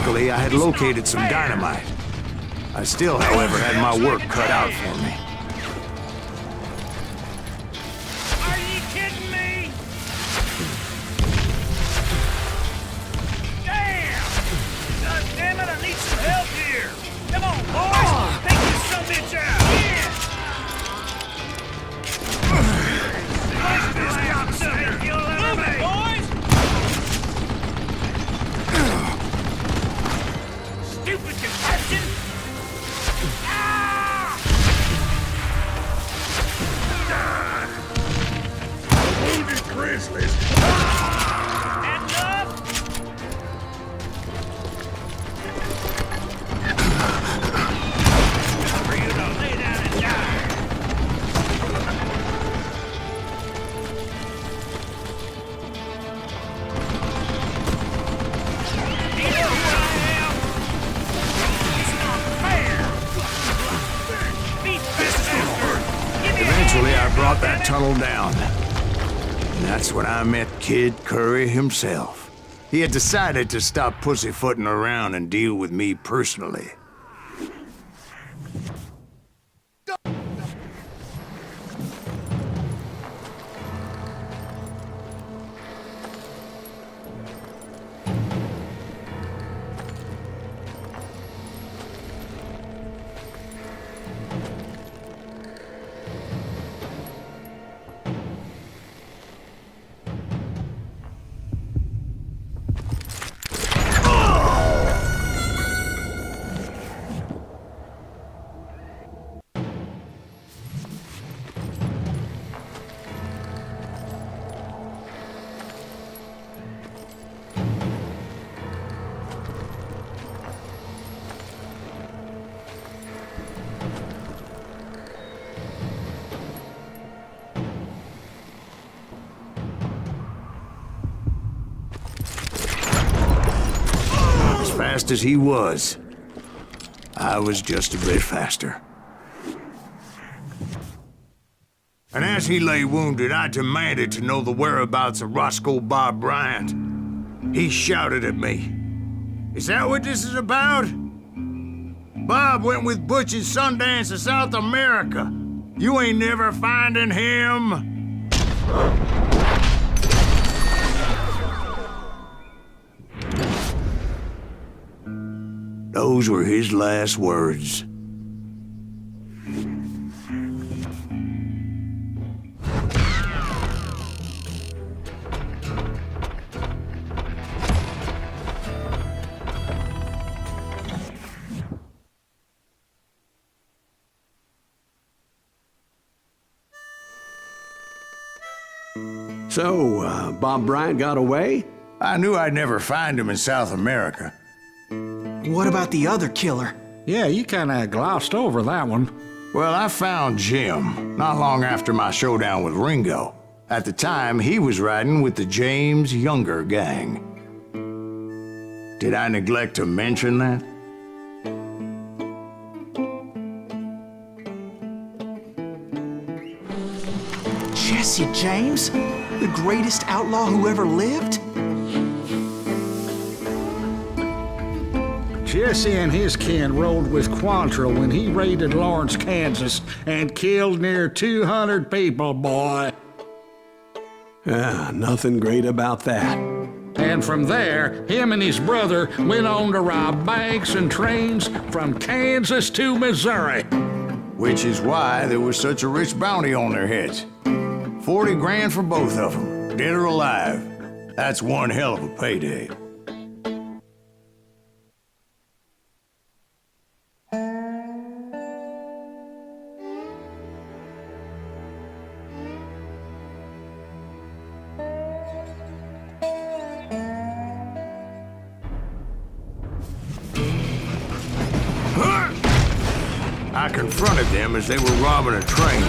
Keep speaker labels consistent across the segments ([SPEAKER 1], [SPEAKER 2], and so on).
[SPEAKER 1] Luckily, I had located some dynamite. I still, however, had my work cut out for me.
[SPEAKER 2] Are you kidding me? Damn! God damn it, I need some help here! Come on, boys! Take this sumbitch out! Slice this cocksucker! Move it, boys! Stupid contraption!
[SPEAKER 3] Wounded grizzlies.
[SPEAKER 2] Enough! For you to lay down and die! Do you know who I am? It's not fair! Beat this bastard! Give me a
[SPEAKER 1] Eventually,
[SPEAKER 2] hand
[SPEAKER 1] I
[SPEAKER 2] here,
[SPEAKER 1] brought that
[SPEAKER 2] goddammit.
[SPEAKER 1] tunnel down. And that's when I met Kid Curry himself. He had decided to stop pussyfooting around and deal with me personally. As fast as he was, I was just a bit faster. And as he lay wounded, I demanded to know the whereabouts of Roscoe Bob Bryant. He shouted at me, "Is that what this is about? Bob went with Butch and Sundance to South America. You ain't never finding him." Those were his last words.
[SPEAKER 4] So, Bob Bryant got away?
[SPEAKER 1] I knew I'd never find him in South America.
[SPEAKER 5] What about the other killer?
[SPEAKER 6] Yeah, you kinda glossed over that one.
[SPEAKER 1] Well, I found Jim not long after my showdown with Ringo. At the time, he was riding with the James Younger gang. Did I neglect to mention that?
[SPEAKER 5] Jesse James? The greatest outlaw who ever lived?
[SPEAKER 6] Jesse and his kin rode with Quantrill when he raided Lawrence, Kansas, and killed near 200 people, boy.
[SPEAKER 4] Nothing great about that.
[SPEAKER 6] And from there, him and his brother went on to rob banks and trains from Kansas to Missouri.
[SPEAKER 1] Which is why there was such a rich bounty on their heads. 40 grand for both of them, dead or alive. That's one hell of a payday. I confronted them as they were robbing a train.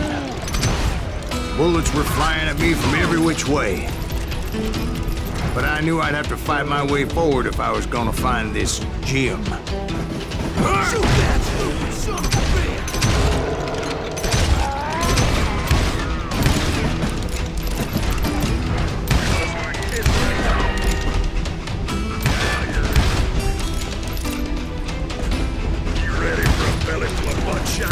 [SPEAKER 1] Bullets were flying at me from every which way. But I knew I'd have to fight my way forward if I was gonna find this Jim.
[SPEAKER 3] Shoot that stupid son of a bitch! You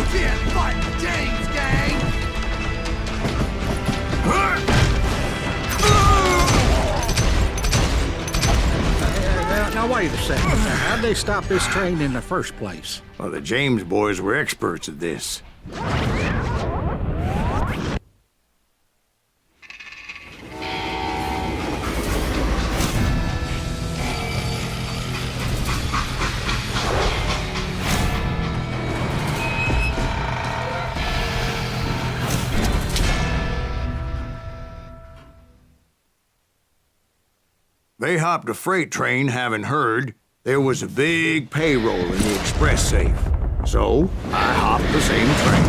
[SPEAKER 3] can't fight James, gang!
[SPEAKER 6] Now, wait a second. Now, how'd they stop this train in the first place?
[SPEAKER 1] Well, the James boys were experts at this. They hopped a freight train having heard there was a big payroll in the express safe. So, I hopped the same train.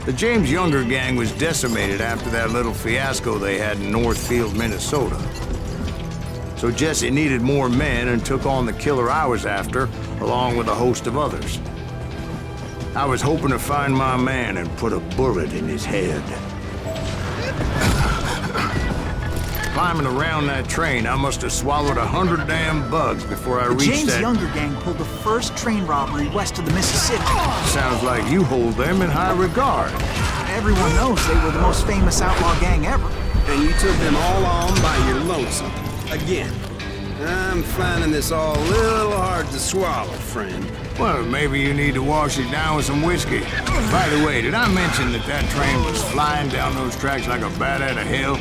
[SPEAKER 1] The James Younger gang was decimated after that little fiasco they had in Northfield, Minnesota. So Jesse needed more men and took on the killer I was after, along with a host of others. I was hoping to find my man and put a bullet in his head. Climbing around that train, I must have swallowed 100 damn bugs before I
[SPEAKER 5] The
[SPEAKER 1] reached
[SPEAKER 5] James
[SPEAKER 1] that...
[SPEAKER 5] Younger gang pulled the first train robbery west of the Mississippi.
[SPEAKER 1] Sounds like you hold them in high regard.
[SPEAKER 5] Everyone knows they were the most famous outlaw gang ever.
[SPEAKER 7] And you took them all on by your lonesome. Again. I'm finding this all a little hard to swallow, friend.
[SPEAKER 1] Well, maybe you need to wash it down with some whiskey. By the way, did I mention that that train was flying down those tracks like a bat out of hell?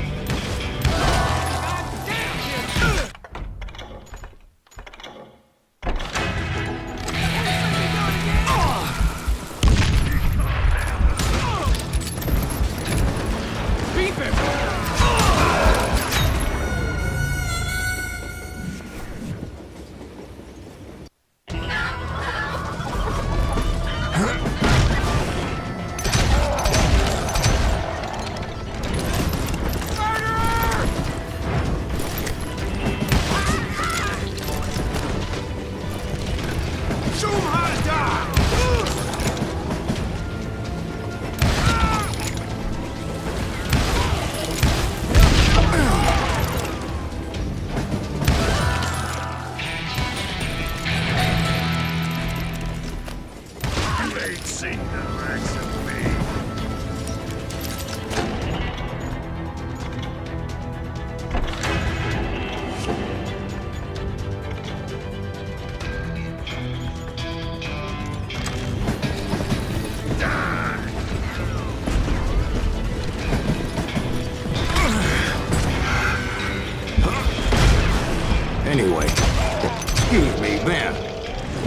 [SPEAKER 3] Show 'em how to die! You ain't seen the likes of me.
[SPEAKER 1] Anyway, excuse me, Ben.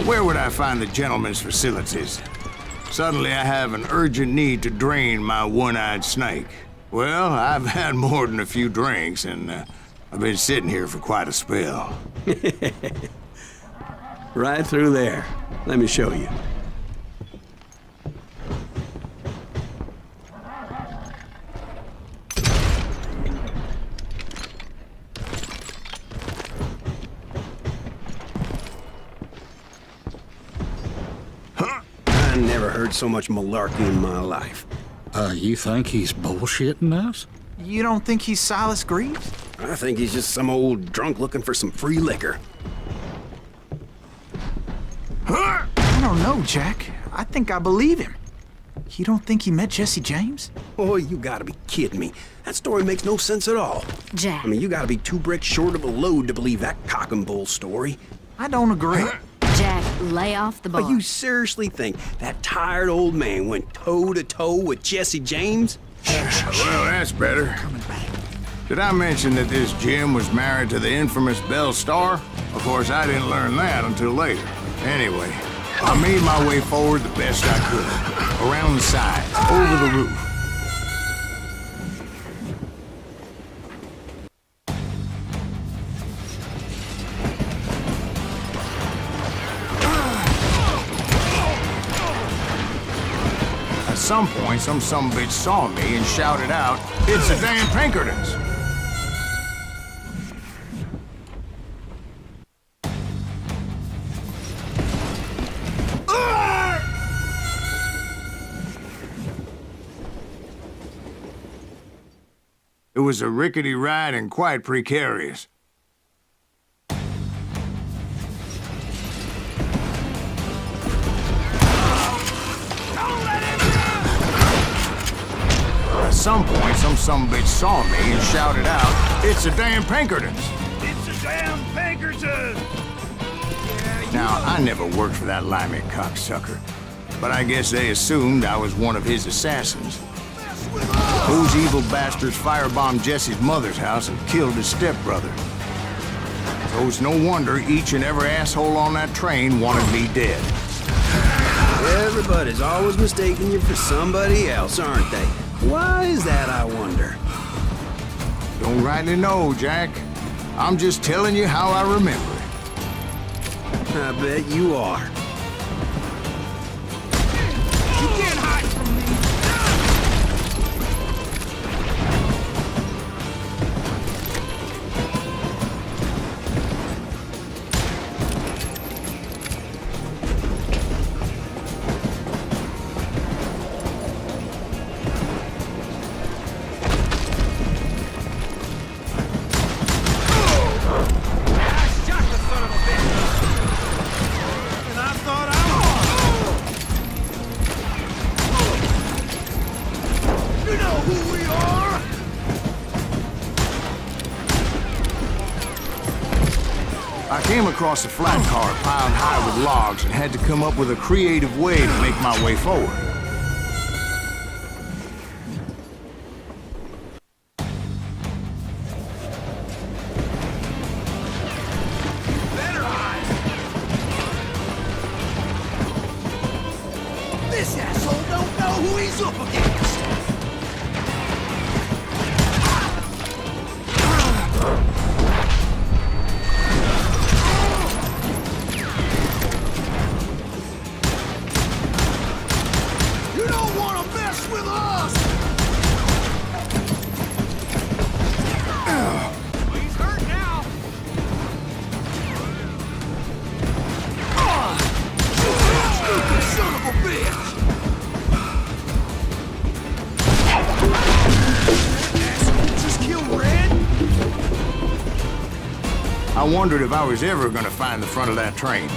[SPEAKER 1] Where would I find the gentleman's facilities? Suddenly I have an urgent need to drain my one-eyed snake. Well, I've had more than a few drinks, and I've been sitting here for quite a spell.
[SPEAKER 4] Right through there. Let me show you.
[SPEAKER 7] I never heard so much malarkey in my life.
[SPEAKER 6] You think he's bullshitting us?
[SPEAKER 5] You don't think he's Silas Greaves?
[SPEAKER 7] I think he's just some old drunk looking for some free liquor.
[SPEAKER 5] I don't know, Jack. I think I believe him. You don't think he met Jesse James?
[SPEAKER 7] Oh, you gotta be kidding me. That story makes no sense at all.
[SPEAKER 8] Jack.
[SPEAKER 7] I mean, you gotta be 2 bricks short of a load to believe that cock and bull story.
[SPEAKER 5] I don't agree.
[SPEAKER 8] Jack, lay off the bar.
[SPEAKER 7] But you seriously think that tired old man went toe-to-toe with Jesse James?
[SPEAKER 1] Well, that's better.
[SPEAKER 5] Coming back.
[SPEAKER 1] Did I mention that this Jim was married to the infamous Belle Starr? Of course, I didn't learn that until later. Anyway, I made my way forward the best I could. Around the sides, over the roof. some point, some sumbitch saw me and shouted out, "It's the damn Pinkertons!" It was a rickety ride and quite precarious. At some point, some sumbitch saw me and shouted out, "It's the damn Pinkertons!"
[SPEAKER 2] It's the damn Pinkertons!
[SPEAKER 1] Now, I never worked for that limey cocksucker, but I guess they assumed I was one of his assassins. Those evil bastards firebombed Jesse's mother's house and killed his stepbrother. So it's no wonder each and every asshole on that train wanted me dead.
[SPEAKER 7] Everybody's always mistaking you for somebody else, aren't they? Why is that, I wonder?
[SPEAKER 1] Don't rightly know, Jack. I'm just telling you how I remember it.
[SPEAKER 7] I bet you are.
[SPEAKER 2] You can't hide from me!
[SPEAKER 1] I came across a flat car piled high with logs and had to come up with a creative way to make my way forward.
[SPEAKER 3] This asshole don't know who he's up against. You don't want to mess with us.
[SPEAKER 2] He's hurt now!
[SPEAKER 3] Stupid son of a bitch. Just kill Red?
[SPEAKER 1] I wondered if I was ever gonna find the front of that train,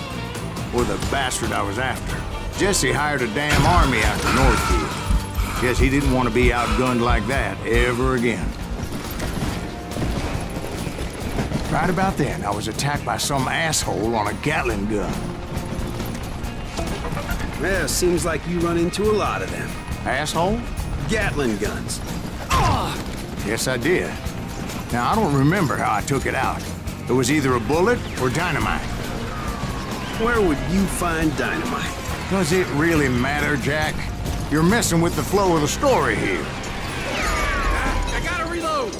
[SPEAKER 1] or the bastard I was after. Jesse hired a damn army out to Northfield. Guess he didn't want to be outgunned like that ever again. Right about then, I was attacked by some asshole on a Gatling gun.
[SPEAKER 7] Well, seems like you run into a lot of them.
[SPEAKER 1] Asshole?
[SPEAKER 7] Gatling guns.
[SPEAKER 1] Yes, I did. Now, I don't remember how I took it out. It was either a bullet or dynamite.
[SPEAKER 7] Where would you find dynamite?
[SPEAKER 1] Does it really matter, Jack? You're messing with the flow of the story here.
[SPEAKER 2] I gotta reload!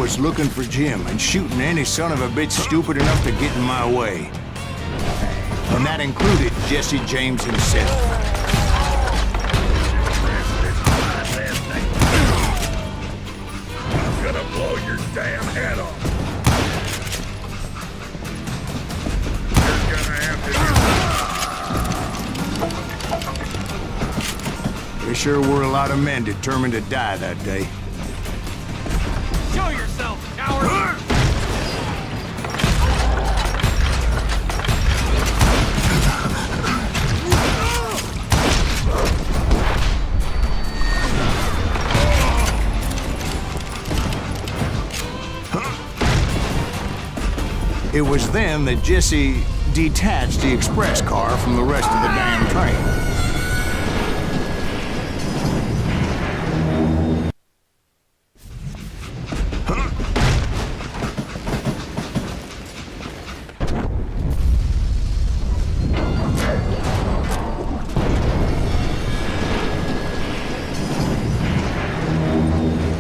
[SPEAKER 1] was looking for Jim and shooting any son of a bitch stupid enough to get in my way. And that included Jesse James himself.
[SPEAKER 2] I'm gonna blow your damn head off. You're gonna have to do.
[SPEAKER 1] There sure were a lot of men determined to die that day.
[SPEAKER 2] Show yourself, coward!
[SPEAKER 1] It was then that Jesse detached the express car from the rest of the damn train.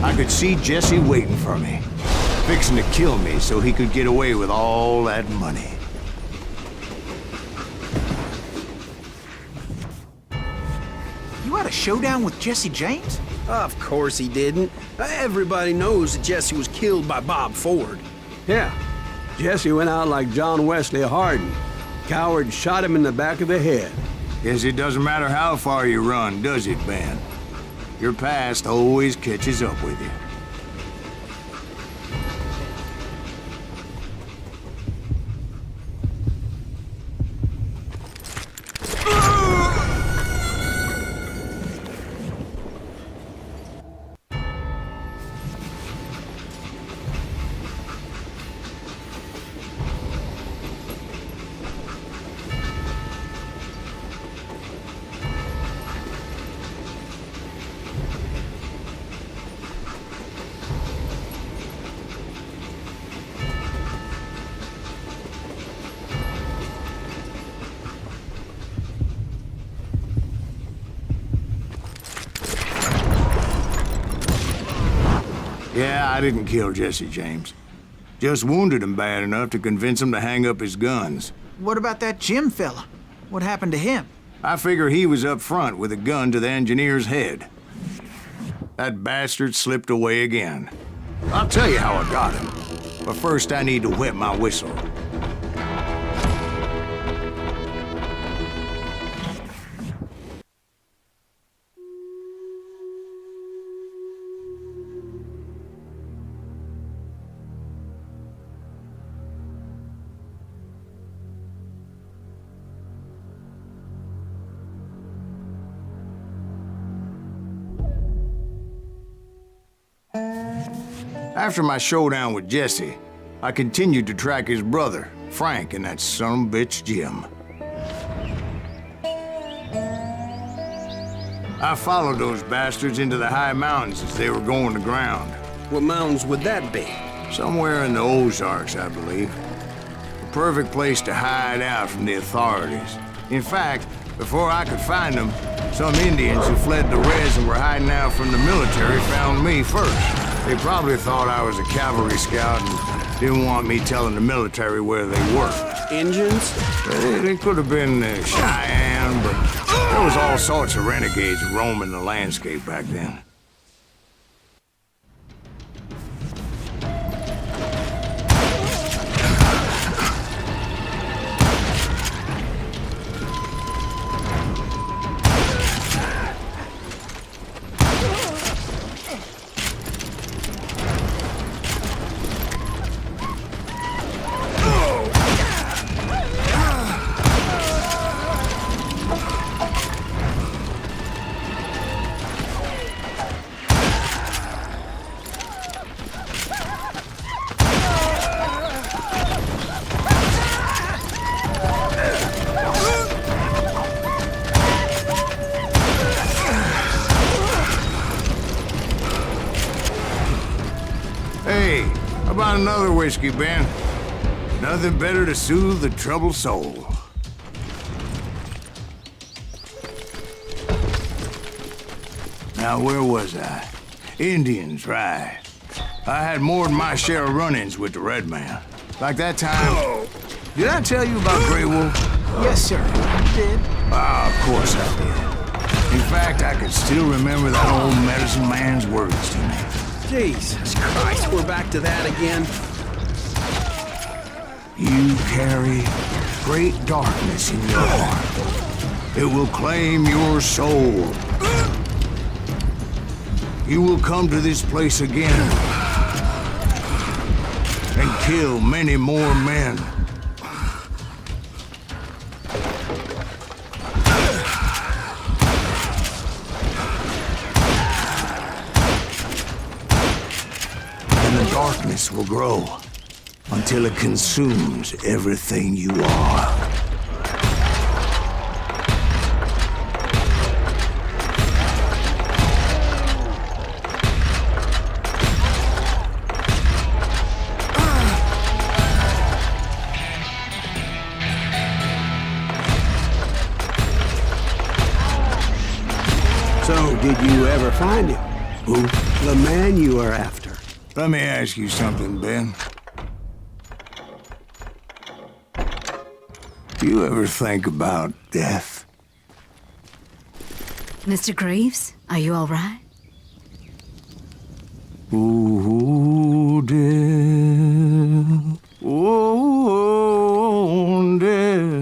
[SPEAKER 1] I could see Jesse waiting for me, fixing to kill me so he could get away with all that money.
[SPEAKER 5] You had a showdown with Jesse James?
[SPEAKER 7] Of course he didn't. Everybody knows that Jesse was killed by Bob Ford.
[SPEAKER 4] Yeah. Jesse went out like John Wesley Hardin. Coward shot him in the back of the head.
[SPEAKER 1] Guess it doesn't matter how far you run, does it, Ben? Your past always catches up with you. Yeah, I didn't kill Jesse James. Just wounded him bad enough to convince him to hang up his guns.
[SPEAKER 5] What about that Jim fella? What happened to him?
[SPEAKER 1] I figure he was up front with a gun to the engineer's head. That bastard slipped away again. I'll tell you how I got him. But first I need to wet my whistle. After my showdown with Jesse, I continued to track his brother, Frank, and that son of a bitch, Jim. I followed those bastards into the high mountains as they were going to ground.
[SPEAKER 7] What mountains would that be?
[SPEAKER 1] Somewhere in the Ozarks, I believe. The perfect place to hide out from the authorities. In fact, before I could find them, some Indians who fled the res and were hiding out from the military found me first. They probably thought I was a cavalry scout and didn't want me telling the military where they were.
[SPEAKER 7] Indians?
[SPEAKER 1] They could have been Cheyenne, but there was all sorts of renegades roaming the landscape back then. Hey, how about another whiskey, Ben? Nothing better to soothe the troubled soul. Now, where was I? Indians, right. I had more than my share of run-ins with the Red Man. Like that time... Did I tell you about Grey Wolf?
[SPEAKER 5] Yes, sir. You did.
[SPEAKER 1] Ah, of course I did. In fact, I can still remember that old medicine man's words to me.
[SPEAKER 7] Jesus Christ, we're back to that again.
[SPEAKER 1] You carry great darkness in your heart. It will claim your soul. You will come to this place again and kill many more men. And the darkness will grow until it consumes everything you are.
[SPEAKER 4] So, did you ever find him? Who? The man you are after.
[SPEAKER 1] Let me ask you something, Ben. Do you ever think about death?
[SPEAKER 8] Mr. Greaves, are you all right?
[SPEAKER 1] Oh, death. Oh, death.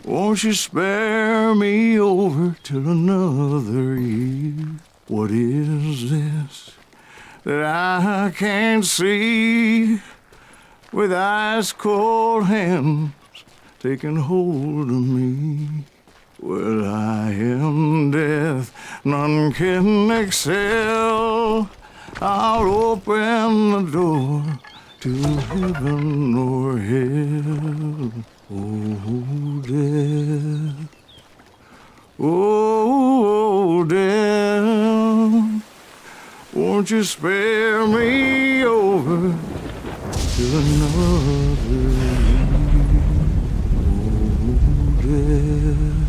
[SPEAKER 1] Won't you spare me over till another year? What is this that I can't see with ice cold hands taking hold of me? Well, I am death, none can excel. I'll open the door to heaven or hell. Oh, death. Oh, death. Won't you spare me over till another year? Oh, death.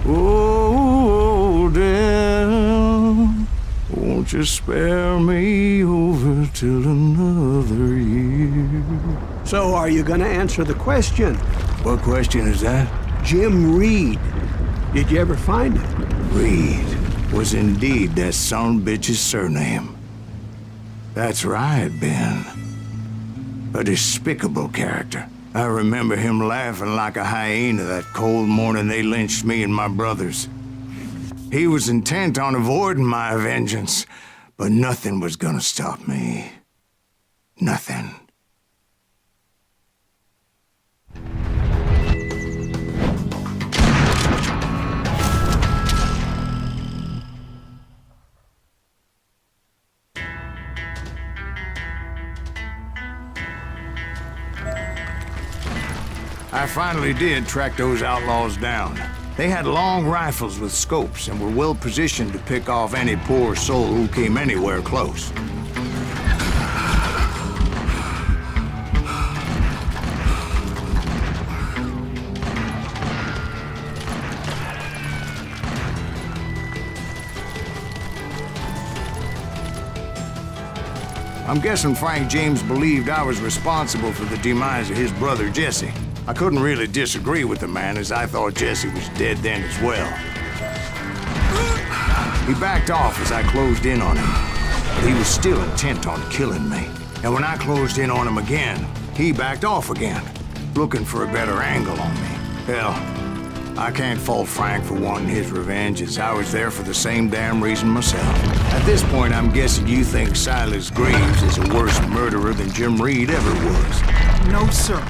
[SPEAKER 1] Oh, death. Won't you spare me over till another year?
[SPEAKER 4] So, are you gonna answer the question?
[SPEAKER 1] What question is that?
[SPEAKER 4] Jim Reed. Did you ever find him?
[SPEAKER 1] Reed was indeed that son of a bitch's surname. That's right, Ben. A despicable character. I remember him laughing like a hyena that cold morning they lynched me and my brothers. He was intent on avoiding my vengeance, but nothing was gonna stop me. Nothing. I finally did track those outlaws down. They had long rifles with scopes and were well positioned to pick off any poor soul who came anywhere close. I'm guessing Frank James believed I was responsible for the demise of his brother Jesse. I couldn't really disagree with the man, as I thought Jesse was dead then as well. He backed off as I closed in on him, but he was still intent on killing me. And when I closed in on him again, he backed off again, looking for a better angle on me. Hell, I can't fault Frank for wanting his revenge, as I was there for the same damn reason myself. At this point, I'm guessing you think Silas Greaves is a worse murderer than Jim Reed ever was.
[SPEAKER 5] No, sir.